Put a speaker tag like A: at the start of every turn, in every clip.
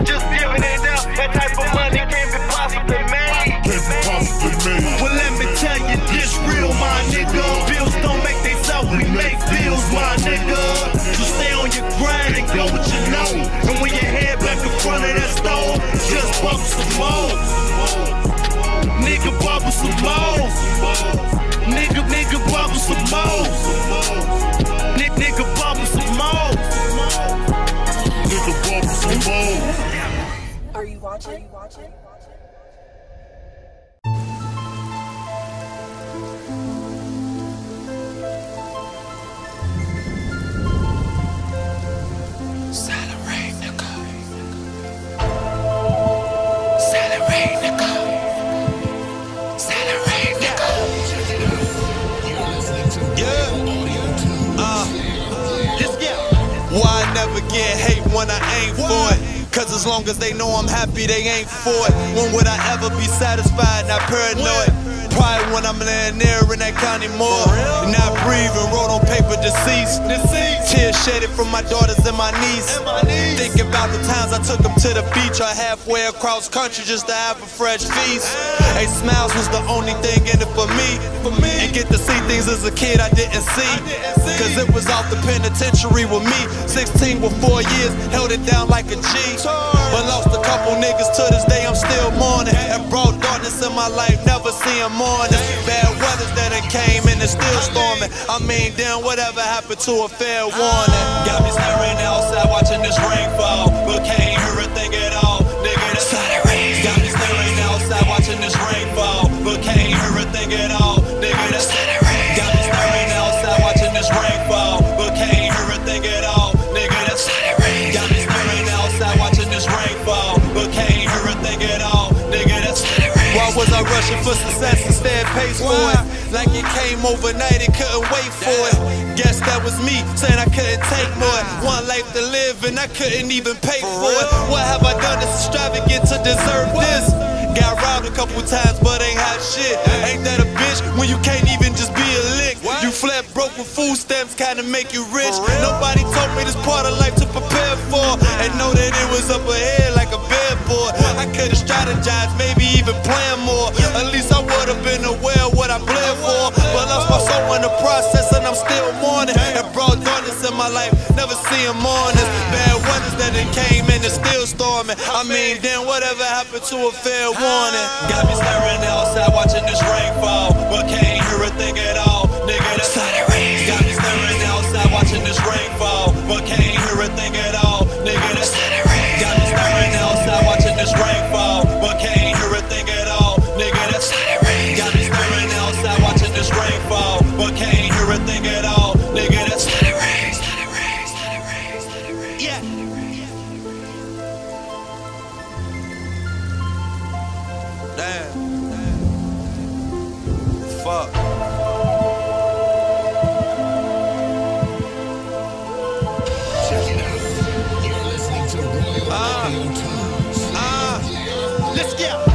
A: just giving it out. That type of money can't be possibly made. Well, let me tell you this real, my nigga. Bills don't make themselves, we make bills, my nigga. So stay on your grind and go what you know. And when you head back in front of that store, just bubble some more. Nigga, bubble some more. Nigga, bubble some more. Nigga, bubble some more. Nigga, bubble some more.
B: Are you watching?
C: Why I never get hate when I ain't for it? Cause as long as they know I'm happy, they ain't for it. When would I ever be satisfied? Not paranoid. Pride when I'm laying there in that county morgue. Not breathing, wrote on paper deceased. Tears shedded from my daughters and my niece. Thinking about the times I took them to the beach or halfway across country just to have a fresh feast. Hey, smiles was the only thing in it for me. And get to see things as a kid I didn't see. Cause it was off the penitentiary with me. 16 with 4 years, held it down like a G. But lost a couple niggas to this day, I'm still mourning. And brought darkness in my life, never seeing morning. Bad weathers that it came and it's still storming. I mean, damn, whatever happened to a fair warning? Got me staring outside watching this rain fall, but can't hear a thing at all. Nigga, that's how it rains. Got me staring outside watching this rain fall, but can't hear a thing at all. Nigga, that's how it rains. Got me staring outside watching this rain fall, but can't hear a thing at all. Nigga, that's how it rains. Got me staring outside watching this rain fall, but can't hear a thing at all. Nigga, that's how it rains. Why was I rushing for success instead pays for it? Like it came overnight and couldn't wait for it. Guess that was me saying I couldn't take more. One life to live and I couldn't even pay for it. What have I done that's extravagant to deserve this? Got robbed a couple times but ain't had shit. Ain't that a bitch when you can't even just be a lick? You fled broke with food stamps kinda make you rich. Nobody told me this part of life to prepare for. And know that it was up ahead like a billboard. I could've strategized, maybe even planned more. At least I would've been aware of what I bled for. But lost my soul in the process and I'm still mourning. And brought darkness in my life, never seeing mornings. Bad weathers that it came and it's still storming. I mean, damn, whatever happened to a fair warning? Got me staring outside watching this rain fall, but can't hear a thing at all. Nigga, that's how it rains. Got me staring outside watching this rain fall, but can't hear a thing at all. Nigga, that's how it rains. Got me staring outside watching this rain fall, but can't hear a thing at all. Nigga, that's how it rains. Got me staring outside watching this rain fall, but can't hear a thing at all. Nigga, that's how it rains. Yeah. Damn. Fuck.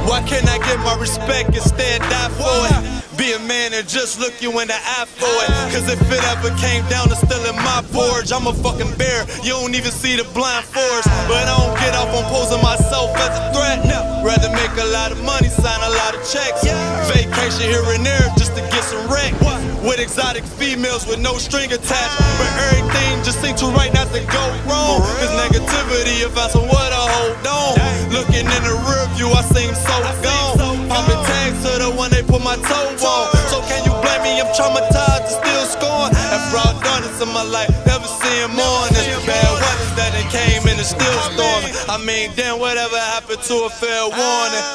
C: Why can't I get my respect and stand die for it? Be a man and just look you in the eye for it. Cause if it ever came down to stealing my porridge, I'm a fucking bear, you don't even see the blind forest. But I don't get off on posing myself as a threat. Rather make a lot of money, sign a lot of checks. Vacation here and there just to get some wreck. With exotic females with no string attached. But everything just seems too right not to go wrong. Cause negativity if I what to hold on. Looking in the rear view, I seem so gone. Pumping tags to the one they put my toe on. So can you blame me? I'm traumatized and still scorn. And brought darkness in my life, never seeing mornings. Bad weathers that it came and it's still storming. I mean, damn, whatever happened to a fair warning?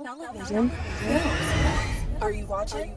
B: Television. Are you watching?